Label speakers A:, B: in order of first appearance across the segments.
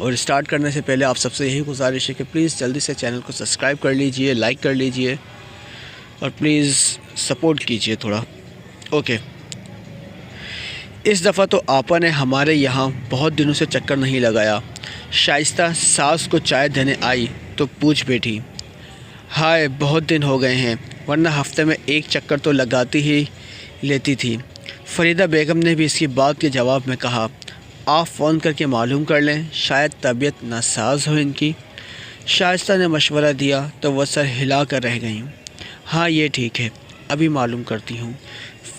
A: اور اسٹارٹ کرنے سے پہلے آپ سب سے یہی گزارش ہے کہ پلیز جلدی سے چینل کو سبسکرائب کر لیجئے، لائک کر لیجئے اور پلیز سپورٹ کیجئے تھوڑا۔ اوکے، اس دفعہ تو آپا نے ہمارے یہاں بہت دنوں سے چکر نہیں لگایا۔ شائستہ ساس کو چائے دینے آئی تو پوچھ بیٹھی، ہائے بہت دن ہو گئے ہیں، ورنہ ہفتے میں ایک چکر تو لگاتی ہی لیتی تھی۔ فریدہ بیگم نے بھی اس کی بات کے جواب میں کہا، آپ فون کر کے معلوم کر لیں، شاید طبیعت ناساز ہو ان کی۔ شائستہ نے مشورہ دیا تو وہ سر ہلا کر رہ گئیں۔ ہاں یہ ٹھیک ہے، ابھی معلوم کرتی ہوں۔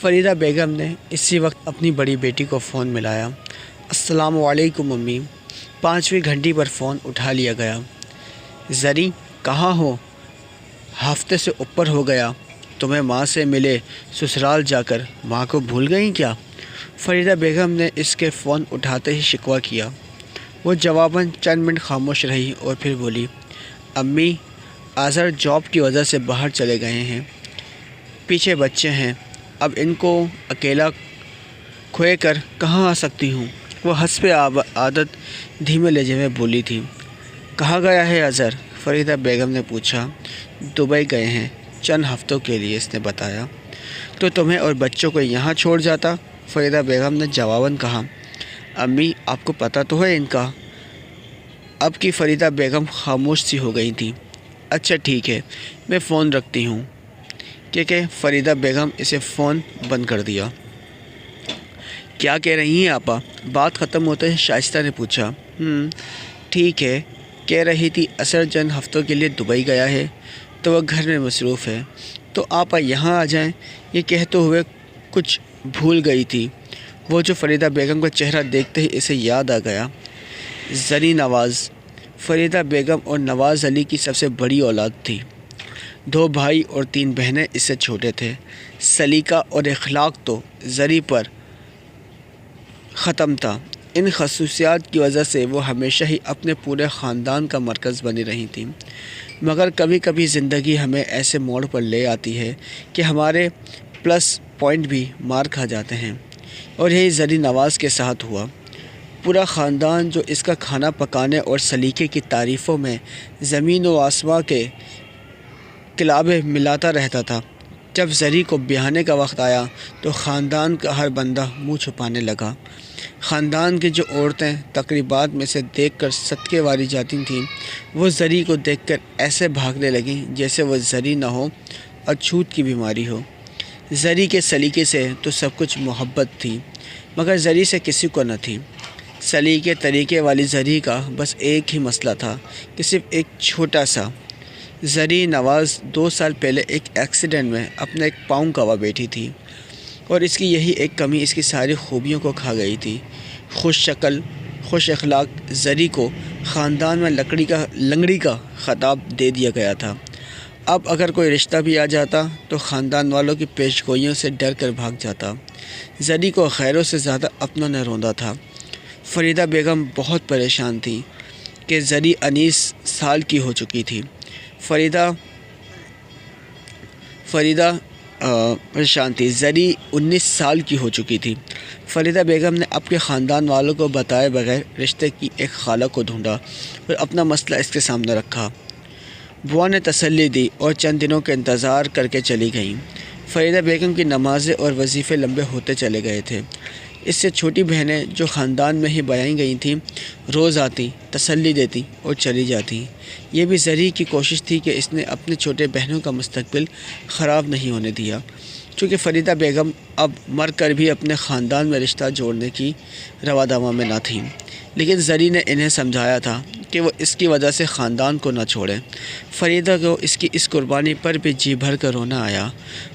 A: فریدہ بیگم نے اسی وقت اپنی بڑی بیٹی کو فون ملایا۔ السلام علیکم امی۔ 5ویں گھنٹی پر فون اٹھا لیا گیا۔ زری کہاں ہو؟ ہفتے سے اوپر ہو گیا، تمہیں ماں سے ملے سسرال جا کر ماں کو بھول گئیں کیا؟ فریدہ بیگم نے اس کے فون اٹھاتے ہی شکوہ کیا۔ وہ جواباً چند منٹ خاموش رہی اور پھر بولی، امی اظہر جاب کی وجہ سے باہر چلے گئے ہیں، پیچھے بچے ہیں، اب ان کو اکیلا کھوئے کر کہاں آ سکتی ہوں؟ وہ حسب عادت دھیمے لہجے میں بولی تھی۔ کہاں گیا ہے اظہر؟ فریدہ بیگم نے پوچھا۔ دبئی گئے ہیں چند ہفتوں کے لیے، اس نے بتایا۔ تو تمہیں اور بچوں کو یہاں چھوڑ جاتا؟ فریدہ بیگم نے جواباً کہا۔ امی آپ کو پتہ تو ہے ان کا۔ اب کی فریدہ بیگم خاموش سی ہو گئی تھی۔ اچھا ٹھیک ہے، میں فون رکھتی ہوں۔ کہ فریدہ بیگم اسے فون بند کر دیا۔ کیا کہہ رہی ہیں آپا؟ بات ختم ہوتے ہی شائستہ نے پوچھا۔ ٹھیک ہے، کہہ رہی تھی اثر چند ہفتوں کے لیے دبئی گیا ہے تو وہ گھر میں مصروف ہے، تو آپا یہاں آ جائیں، یہ کہتے ہوئے کچھ بھول گئی تھی۔ وہ جو فریدہ بیگم کا چہرہ دیکھتے ہی اسے یاد آ گیا۔ زری نواز فریدہ بیگم اور نواز علی کی سب سے بڑی اولاد تھی۔ 2 بھائی اور 3 بہنیں اس سے چھوٹے تھے۔ سلیقہ اور اخلاق تو زری پر ختم تھا۔ ان خصوصیات کی وجہ سے وہ ہمیشہ ہی اپنے پورے خاندان کا مرکز بنی رہی تھیں، مگر کبھی کبھی زندگی ہمیں ایسے موڑ پر لے آتی ہے کہ ہمارے پلس پوائنٹ بھی مار کھا جاتے ہیں، اور یہی زری نواز کے ساتھ ہوا۔ پورا خاندان جو اس کا کھانا پکانے اور سلیقے کی تعریفوں میں زمین و آسمان کے کلابے ملاتا رہتا تھا، جب زری کو بیاہنے کا وقت آیا تو خاندان کا ہر بندہ منہ چھپانے لگا۔ خاندان کی جو عورتیں تقریبات میں سے دیکھ کر صدقے والی جاتی تھیں، وہ زری کو دیکھ کر ایسے بھاگنے لگیں جیسے وہ زری نہ ہو اور چھوت کی بیماری ہو۔ زری کے سلیقے سے تو سب کچھ محبت تھی، مگر زری سے کسی کو نہ تھی۔ سلیقے طریقے والی زری کا بس ایک ہی مسئلہ تھا کہ صرف ایک چھوٹا سا۔ زری نواز 2 سال پہلے ایک ایکسیڈنٹ میں اپنا ایک پاؤں گنوا بیٹھی تھی، اور اس کی یہی ایک کمی اس کی ساری خوبیوں کو کھا گئی تھی۔ خوش شکل، خوش اخلاق زری کو خاندان میں لنگڑی کا خطاب دے دیا گیا تھا۔ اب اگر کوئی رشتہ بھی آ جاتا تو خاندان والوں کی پیش گوئیوں سے ڈر کر بھاگ جاتا۔ زری کو غیروں سے زیادہ اپنا نہ روندا تھا۔ فریدہ بیگم بہت پریشان تھی کہ زری 19 سال کی ہو چکی تھی۔ فریدہ پریشان تھی، زری 19 سال کی ہو چکی تھی۔ فریدہ بیگم نے اپنے خاندان والوں کو بتائے بغیر رشتے کی ایک خالہ کو ڈھونڈا اور اپنا مسئلہ اس کے سامنے رکھا۔ بوا نے تسلی دی اور چند دنوں کا انتظار کر کے چلی گئیں۔ فریدہ بیگم کی نمازیں اور وظیفے لمبے ہوتے چلے گئے تھے۔ اس سے چھوٹی بہنیں جو خاندان میں ہی بیائی گئی تھیں، روز آتی، تسلی دیتی اور چلی جاتی۔ یہ بھی زری کی کوشش تھی کہ اس نے اپنے چھوٹے بہنوں کا مستقبل خراب نہیں ہونے دیا۔ چونکہ فریدہ بیگم اب مر کر بھی اپنے خاندان میں رشتہ جوڑنے کی روا دوا میں نہ تھیں، لیکن زری نے انہیں سمجھایا تھا کہ وہ اس کی وجہ سے خاندان کو نہ چھوڑیں۔ فریدہ کو اس کی اس قربانی پر بھی جی بھر کر رونا آیا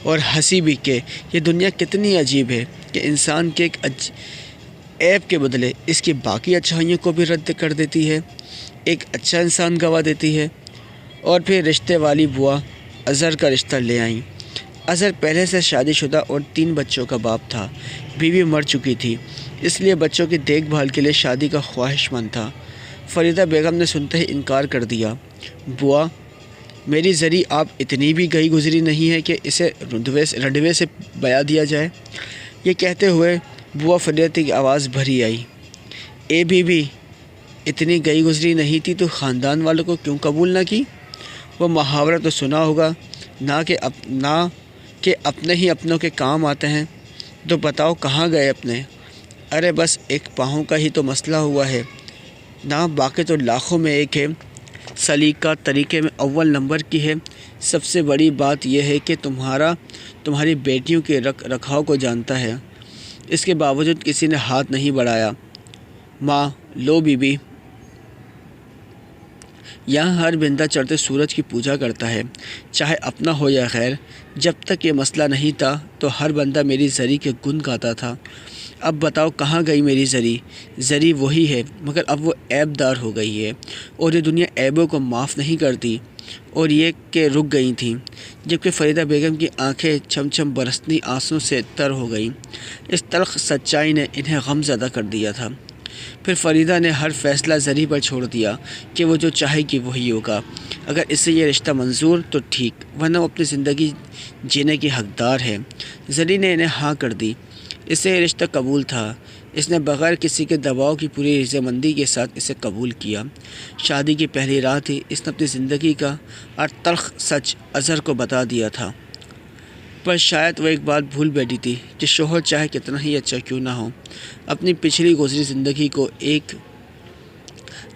A: اور ہنسی بھی کہ یہ دنیا کتنی عجیب ہے کہ انسان کے ایک عیب کے بدلے اس کی باقی اچھائیوں کو بھی رد کر دیتی ہے، ایک اچھا انسان گوا دیتی ہے۔ اور پھر رشتے والی بوا اظہر کا رشتہ لے آئیں۔ اظہر پہلے سے شادی شدہ اور 3 بچوں کا باپ تھا، بیوی مر چکی تھی، اس لیے بچوں کی دیکھ بھال کے لیے شادی کا خواہش مند تھا۔ فریدہ بیگم نے سنتے ہی انکار کر دیا۔ بوا میری زری آپ اتنی بھی گئی گزری نہیں ہے کہ اسے رنڈوے سے بیاہ دیا جائے۔ یہ کہتے ہوئے بوا فریدہ کی آواز بھری آئی، اے بی بی اتنی گئی گزری نہیں تھی تو خاندان والوں کو کیوں قبول نہ کی؟ وہ محاورہ تو سنا ہوگا، نہ کہ اپنے ہی اپنوں کے کام آتے ہیں۔ تو بتاؤ کہاں گئے اپنے؟ ارے بس ایک پاؤں کا ہی تو مسئلہ ہوا ہے نا، باقی تو لاکھوں میں ایک ہے۔ سلیقہ طریقے میں اول نمبر کی ہے۔ سب سے بڑی بات یہ ہے کہ تمہاری بیٹیوں کے رکھ رکھاؤ کو جانتا ہے، اس کے باوجود کسی نے ہاتھ نہیں بڑھایا۔ ماں لو بی بی، یہاں ہر بندہ چڑھتے سورج کی پوجا کرتا ہے، چاہے اپنا ہو یا غیر۔ جب تک یہ مسئلہ نہیں تھا تو ہر بندہ میری زری کے گن گاتا تھا۔ اب بتاؤ کہاں گئی میری زری؟ زری وہی ہے، مگر اب وہ عیب دار ہو گئی ہے، اور یہ دنیا عیبوں کو معاف نہیں کرتی، اور یہ کہ رک گئی تھیں، جبکہ فریدہ بیگم کی آنکھیں چھم چھم برستی آنسوں سے تر ہو گئیں۔ اس تلخ سچائی نے انہیں غم زدہ کر دیا تھا۔ پھر فریدہ نے ہر فیصلہ زری پر چھوڑ دیا کہ وہ جو چاہے گی وہی ہوگا۔ اگر اس سے یہ رشتہ منظور تو ٹھیک، ورنہ وہ اپنی زندگی جینے کی حقدار ہے۔ زری نے انہیں ہاں کر دی، اس سے یہ رشتہ قبول تھا۔ اس نے بغیر کسی کے دباؤ کی پوری رضامندی کے ساتھ اسے قبول کیا۔ شادی کی پہلی رات ہی اس نے اپنی زندگی کا ہر تلخ سچ اظہر کو بتا دیا تھا، پر شاید وہ ایک بات بھول بیٹھی تھی کہ شوہر چاہے کتنا ہی اچھا کیوں نہ ہو، اپنی پچھلی گزری زندگی کو ایک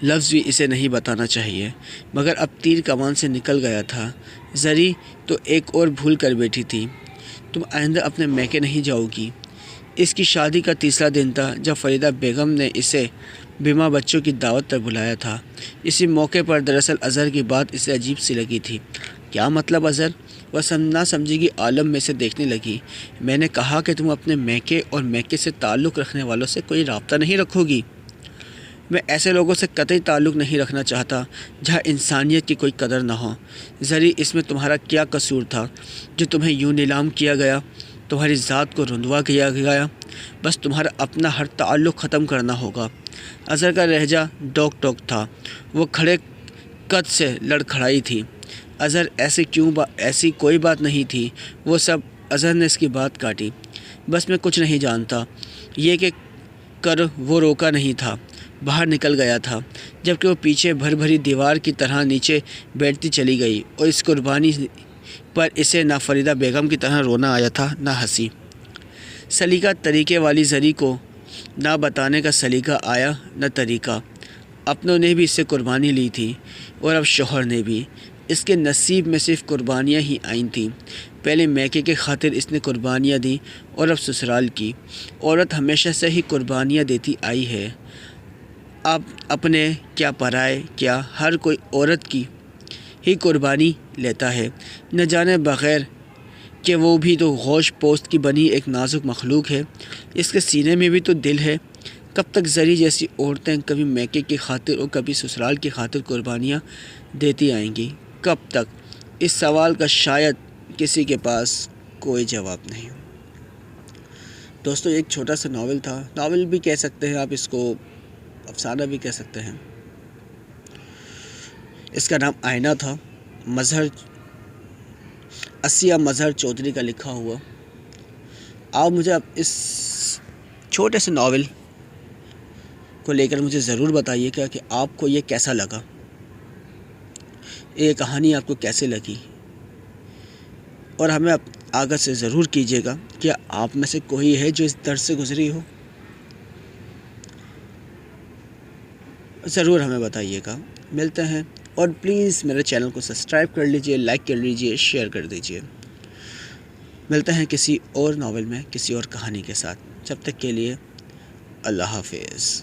A: لفظ بھی اسے نہیں بتانا چاہیے۔ مگر اب تیر کمان سے نکل گیا تھا۔ زری تو ایک اور بھول کر بیٹھی تھی، تم آئندہ اپنے میکے نہیں جاؤ گی۔ اس کی شادی کا تیسرا دن تھا جب فریدہ بیگم نے اسے بیمہ بچوں کی دعوت پر بلایا تھا۔ اسی موقع پر دراصل اظہر کی بات اسے عجیب سی لگی تھی۔ کیا مطلب اظہر؟ وہ نہ سمجھیگی عالم میں سے دیکھنے لگی۔ میں نے کہا کہ تم اپنے میکے اور میکے سے تعلق رکھنے والوں سے کوئی رابطہ نہیں رکھو گی۔ میں ایسے لوگوں سے قطعی تعلق نہیں رکھنا چاہتا جہاں انسانیت کی کوئی قدر نہ ہو۔ زری اس میں تمہارا کیا قصور تھا جو تمہیں یوں نیلام کیا گیا، تمہاری ذات کو رندوا کیا گیا؟ بس تمہارا اپنا ہر تعلق ختم کرنا ہوگا۔ اظہر کا لہجہ ڈوک ٹوک تھا، وہ کھڑے قد سے لڑکھڑائی تھی۔ اظہر ایسی کوئی بات نہیں تھی، وہ سب۔ اظہر نے اس کی بات کاٹی۔ بس میں کچھ نہیں جانتا، یہ کہ کر وہ روکا نہیں تھا، باہر نکل گیا تھا، جبکہ وہ پیچھے بھری دیوار کی طرح نیچے بیٹھتی چلی گئی، اور اس قربانی پر اسے نہ فریدہ بیگم کی طرح رونا آیا تھا نہ ہنسی۔ سلیقہ طریقے والی زری کو نہ بتانے کا سلیقہ آیا نہ طریقہ۔ اپنوں نے بھی اس سے قربانی لی تھی، اور اب شوہر نے بھی۔ اس کے نصیب میں صرف قربانیاں ہی آئی تھیں۔ پہلے میکے کی خاطر اس نے قربانیاں دیں، اور اب سسرال کی۔ عورت ہمیشہ سے ہی قربانیاں دیتی آئی ہے، اب اپنے کیا پرائے کیا، ہر کوئی عورت کی ہی قربانی لیتا ہے، نہ جانے بغیر کہ وہ بھی تو گوشت پوست کی بنی ایک نازک مخلوق ہے۔ اس کے سینے میں بھی تو دل ہے۔ کب تک زری جیسی عورتیں کبھی میکے کی خاطر اور کبھی سسرال کی خاطر قربانیاں دیتی آئیں گی؟ کب تک؟ اس سوال کا شاید کسی کے پاس کوئی جواب نہیں۔ دوستو، ایک چھوٹا سا ناول تھا، ناول بھی کہہ سکتے ہیں آپ اس کو، افسانہ بھی کہہ سکتے ہیں۔ اس کا نام آئینہ تھا، عصیہ مظہر چودھری کا لکھا ہوا۔ آپ مجھے اب اس چھوٹے سے ناول کو لے کر مجھے ضرور بتائیے گا کہ آپ کو یہ کیسا لگا، یہ کہانی آپ کو کیسے لگی، اور ہمیں آگاہ سے ضرور کیجیے گا کہ آپ میں سے کوئی ہے جو اس درد سے گزری ہو، ضرور ہمیں بتائیے گا۔ ملتے ہیں، اور پلیز میرے چینل کو سبسکرائب کر لیجئے، لائک کر لیجئے، شیئر کر دیجئے۔ ملتے ہیں کسی اور ناول میں، کسی اور کہانی کے ساتھ۔ جب تک کے لیے اللہ حافظ۔